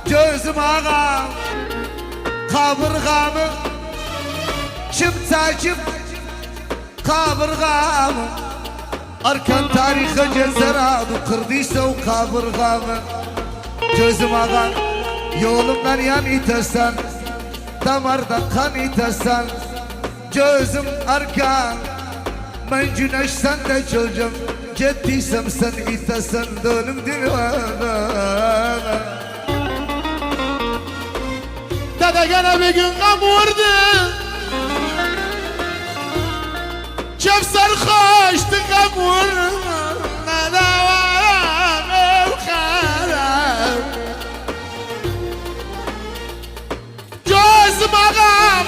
Gözüm ağam kaburgamı çimsacım kaburgamı arkan tarihe cezer adı kırdıysa o kaburgamı gözüm ağam yolumdan yan itersen damardan kan itersen gözüm arkan ben güneşsen de çocuğum ceddiysem sen itersen dönüm dilvana. Dede gene bir gün gam vurdu Kevser kaçtı gam vurdu Ne devam evkarım Gözüm ağam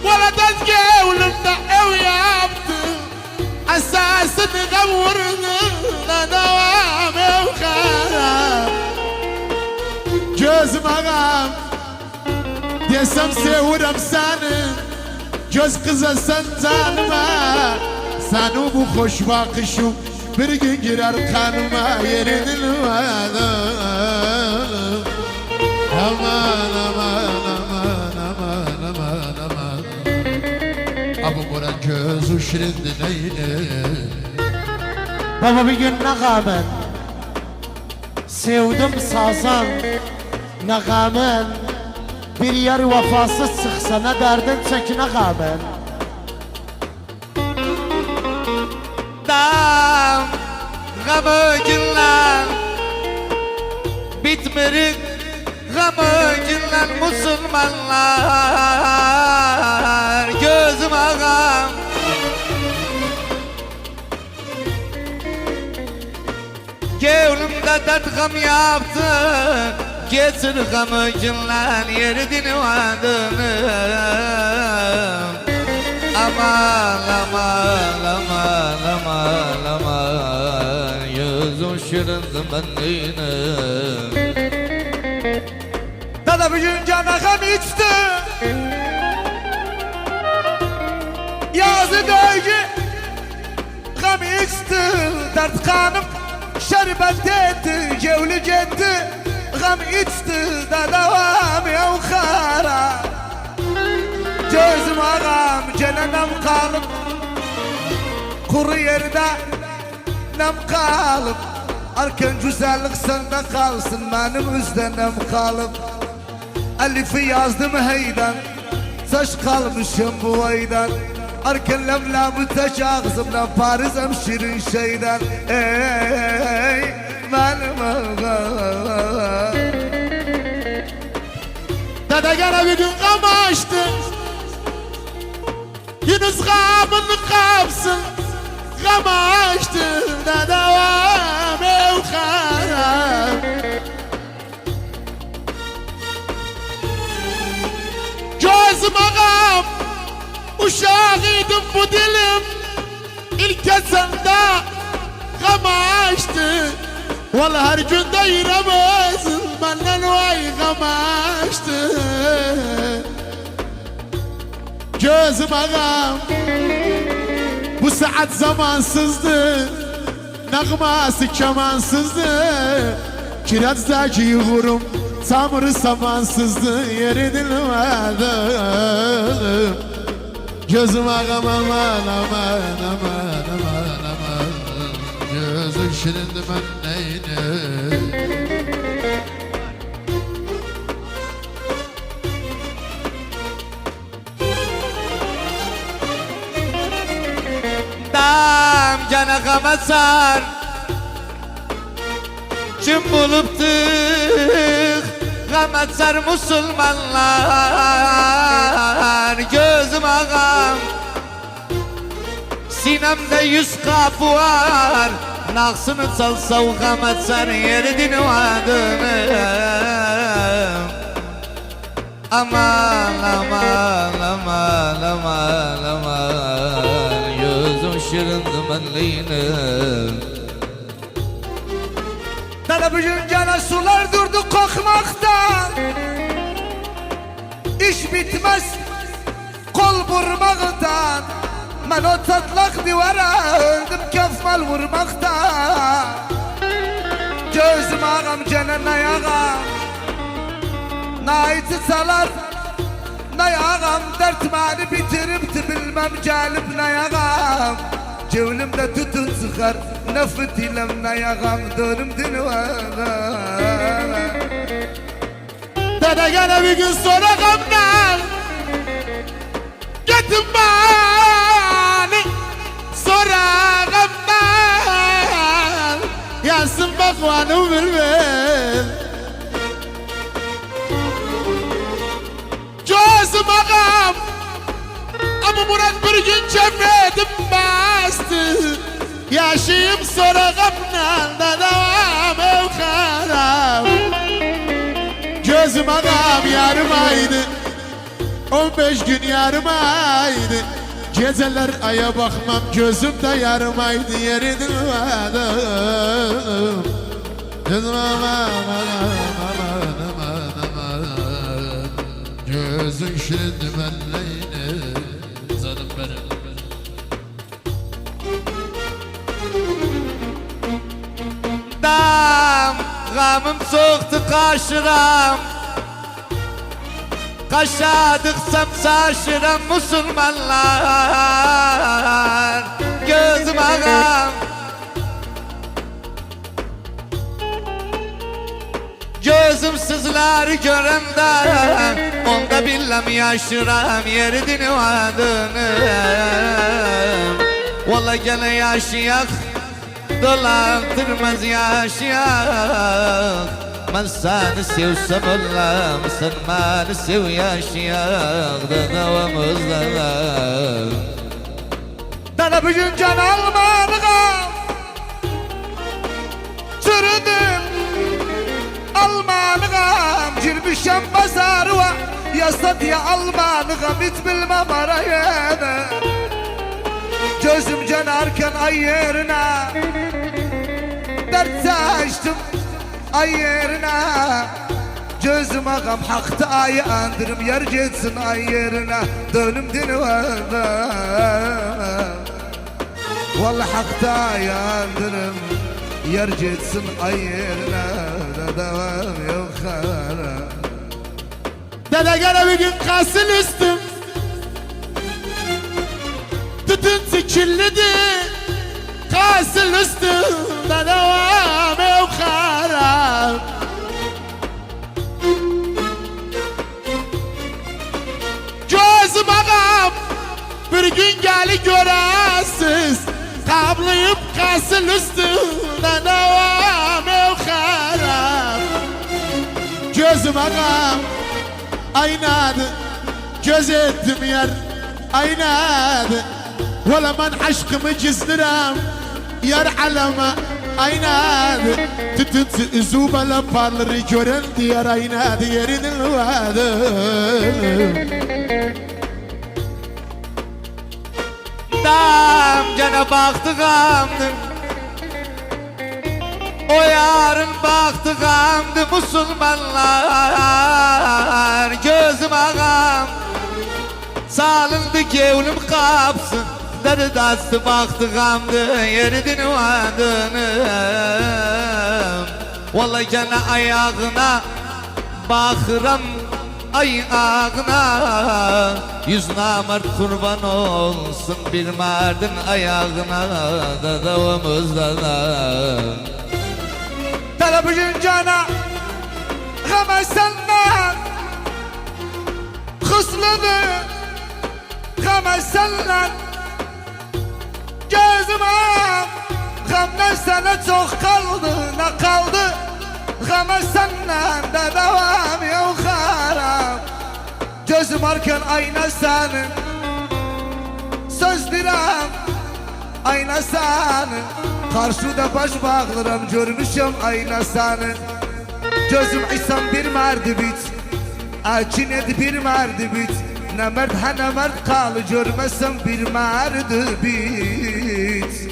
Veladen gevlimde ev yaptı Esasını gam vurdu Ne devam evkarım Gözüm ağam Desem sevirim seni Göz kıza sen tanıma Sen o bu hoş bakışım Bir gün girer kanıma Yeri dilmadım Aman aman aman aman aman aman Abu Buran gözü şirindi neyine Baba bir gün nakamen sevdim sazan nakamen bir yer vefasız çıksa ne derdin çekin nakamen Dam gamı günler bitmerik gamı günler Müslümanlar gözüm ağam Gevrimde dert gam yaptı Getir gamı günler yeridini vadını Aman aman aman aman aman Yüzüm şırındı ben neyine Dada bir gün cana gam içti Yazı dövgü gam içti Dert kanım şerbet etti Gevli gitti gam içti da devam yavkara Gözüm ağam gene nem kalıp Kuru yerde nem kalıp Arkan güzellik sende kalsın benim üzde nem kalıp Elif'i yazdım heyden Saç kalmışım bu aydan Arkan lemlamı taş ağzımdan Paris'em şirin şeyden Ey benim ağam Dede gene bir gün kamaştı Yunus gamını kapsın Kamaştı da devam evkaram Gözüm ağam Uşağıydım bu dilim İlk esende kamaştı Vallahi her gün değiremezsin Benden vay kamaştı Gözüm ağam Bu saat zamansızdı Nağması kemansızdı Kirazdaki yuğurum Tamırı samansızdı Yeri dilmedim Gözüm ağam aman aman aman aman aman Gözüm şirindi ben neyine Dam cana gama sar Kim buluptuk gama sar Müslümanlar Gözüm ağam Sinemde 100 kapı var Naksını çalsa o gama sar Yeridini vadım Aman aman aman aman aman Yüzüm şırındı benliğine Dada bugün cana sular durdu kokmaktan İş bitmez kol vurmaktan Ben o tatlak divara öldüm kefmal vurmaktan Gözüm ağam gene ne yağa Naiti salar ne yağam dert beni bitiripti bilmem gelip ne yağam Cevlimde tutun sıkar nefret ilem ne yağam dönüm dinvana Dede gene bir gün sonra gamdan Getin beni sonra gamdan Yansın bakvanı bilmem Gözüm ağam Ama Murat bir gün cemredim bastı Yaşayım sonra gamdan da devam evkaram Gözüm ağam yarım aydı 15 gün yarım aydı Geceler aya bakmam gözüm de yarım aydı Yeri dilmadım Gözüm aman aman aman aman Gözün şimdi benleydi Canım benim Dam gamım soğuktu karşıram Kaşadıksam saçıram Müslümanlar Gözüm ağam Gözüm sızları görende Onda billam yaşıram yeri dinvadım Valla gene yaşayak Dolandırmaz yaşayak Ben seni sevsem ölüm Sen beni sev yaşayak Dadavamızda Dana bugün can almanığa Çürüdüm Almanığa Girmişem pazarıva Yasa diye almanığa Bit bilmem arayana Gözüm canarken ay yerine Dert saçtım ay yerine Gözüm ağam hakta ayı andırım Yer geçsin ay yerine Dönüm dinvana Vallahi hakta ayı andırım Yer geçsin ay yerine Devam yok hala Dede gene bir gün kasıl üstüm Tütün sikirlidi Kasıl üstümde devam evkaram Gözüm ağam Bir gün geli göresiz Kablayıp kasıl üstümde devam evkaram Gözüm ağam Aynadı Göz ettim yer Aynadı Valla ben aşkımı gizliram Yar alama aynadı Tütüntü zubala parları gören diğer aynadı Yerinin vadı Dam cana baktıqamdı O yarın baktıqamdı Müslümanlar Gözüm ağam Salındı gevlim kapsın Dedi dastı baktıqamdı Yeri dinvadınım Vallahi gene ayağına Bakıram ayağına Yüz namert kurban olsun Bir merdin ayağına Da davamızda Televizyon cana Hemen senden Kıslıdı Hemen senden Gözüm ağam Gamdan sana çok kaldı Ne kaldı Gamdan senden de devam yok haram Gözüm arkan ayna senin Söz direm Ayna senin Karşıda baş bağlarım Görmüşüm ayna senin Gözüm İslam bir merdi bit Elçin ed bir merdi bit Ne mert ha ne mert kalı Görmesem bir merdi bit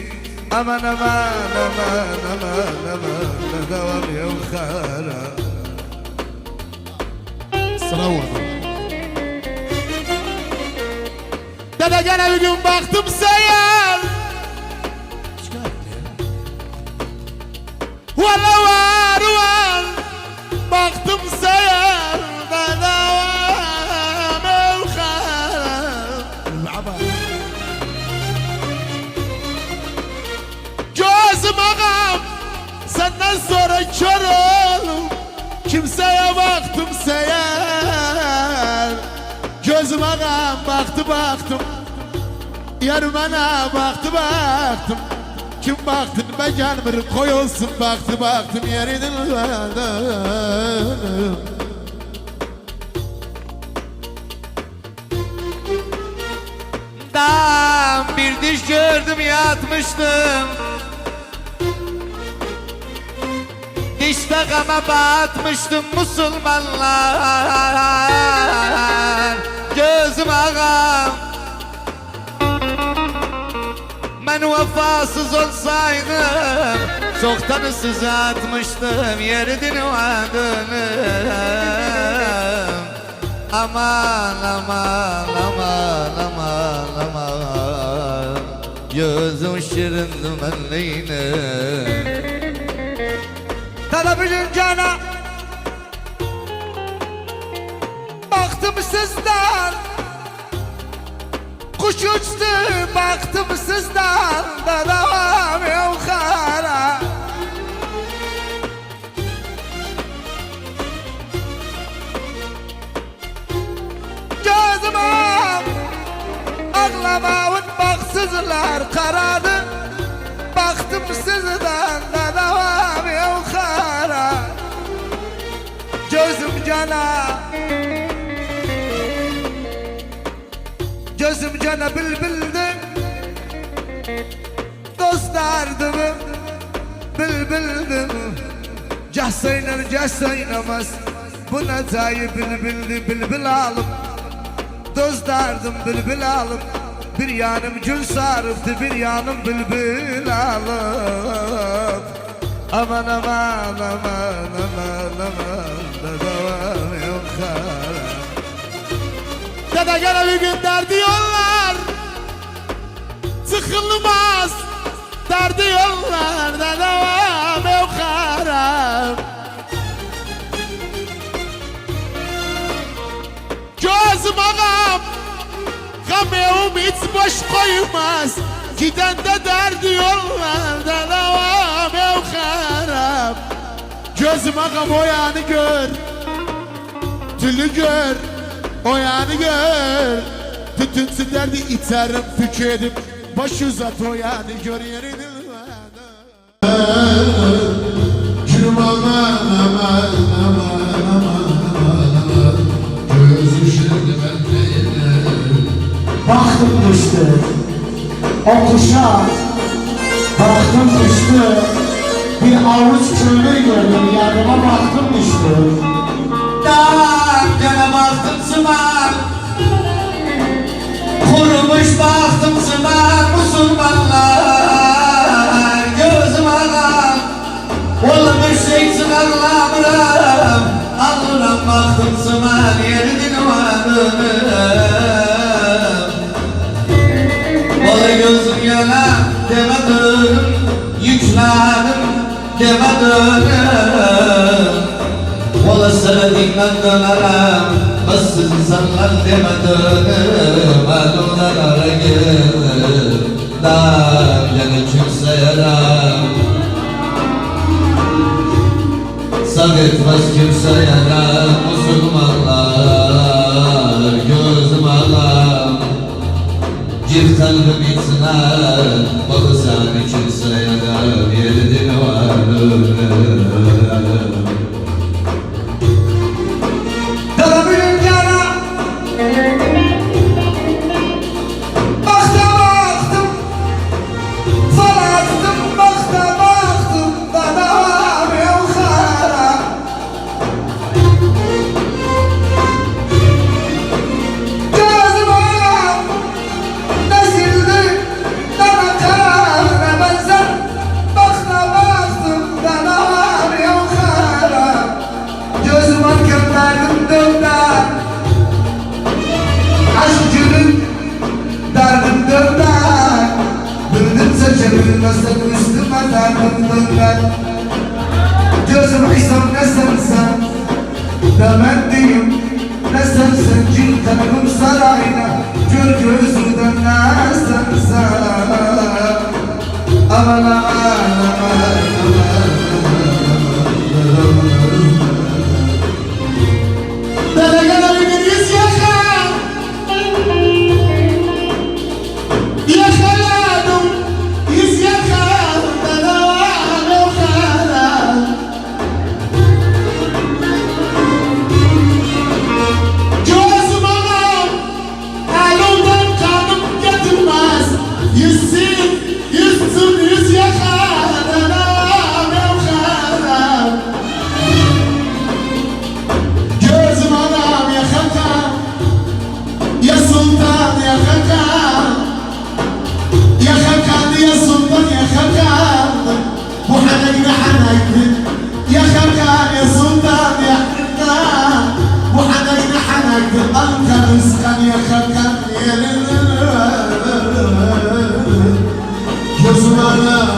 Aman aman aman aman aman Ne devam yok hala Sıra vurdu Dede gene bir gün baktım seyir Valla var baktım Yar bana baktım Kim baktın be gelmir koyulsun baktım yerinin Dam bir diş gördüm yatmıştım Diş takama batmıştım Müslümanlar Gözüm ağam Ben vefasız olsaydım Çoktan size atmıştım Yeridin vadını Aman aman aman aman aman Gözüm şirindim elleyine Televizyon cana Baktım sizden Kuş uçtu baktım sizden Da devam yukarı Gözüme ağlamağın baksızlar karadı Baktım sizden da devam yukarı Gözüm cana bilbildi Dostlardım bilbildim Cahsaynamaz Bu netayı bilbil alıp Dostlardım bilbil alıp Bir yanım gül sarıptı bir yanım bülbül alıp Aman aman aman aman aman Da devam yukarı Dede gene bir gün derdi yollar Sıkılmaz derdi yollar Da devam yukarı Gözüm ağam Kamyum hiç boş koymaz Giden de derdi yollarda devam yukarı Gözüm ağam o yanı gör Tülü gör O yanı gör Tütünsü derdi iterim tükedim Baş uzat o yanı gör yerini Gülüm aman aman aman aman Gözüm şimdi ben Baktım düştü o kuşa Baktım düştü Bir avuç köylü gördüm yanıma baktım düştü Dam gene baktım sıman Kurumuş baktım sıman Müslümanlar Gözüm ağam Olmuş şeysin Allah'ım Allah'ım baktım sıman Yeridin varım Ola gözüm yana demedim Yükledim demedim Ola sevdiğimden dönerim Bassız insanlar demedim Alunlara girdim Dar yanı kimseye ram Sabretmez kimseye ram Müslümanlar Gözüm ağlam Gir kalbim içine Bakırsan kimseye ram Yeridin varım Televizyon cana Baktım Falaktım baktım Da devam yukarı Gözüm ağam Ne sildi Ne bakar ne benzer Baktım Da devam yukarı Gözüm arken derdim dövden Aşk gülün derdim dövden Bildimse çevirmezsem üstüme derdim dövden Gözüm İslam ne sensen Demen diyeyim ne sensen Cin kalbim sarayına Gör gözüden ne sensen Aman aman aman aman Dede gene bir gün yüz yakar ıskan yakakan yerine gözüm ara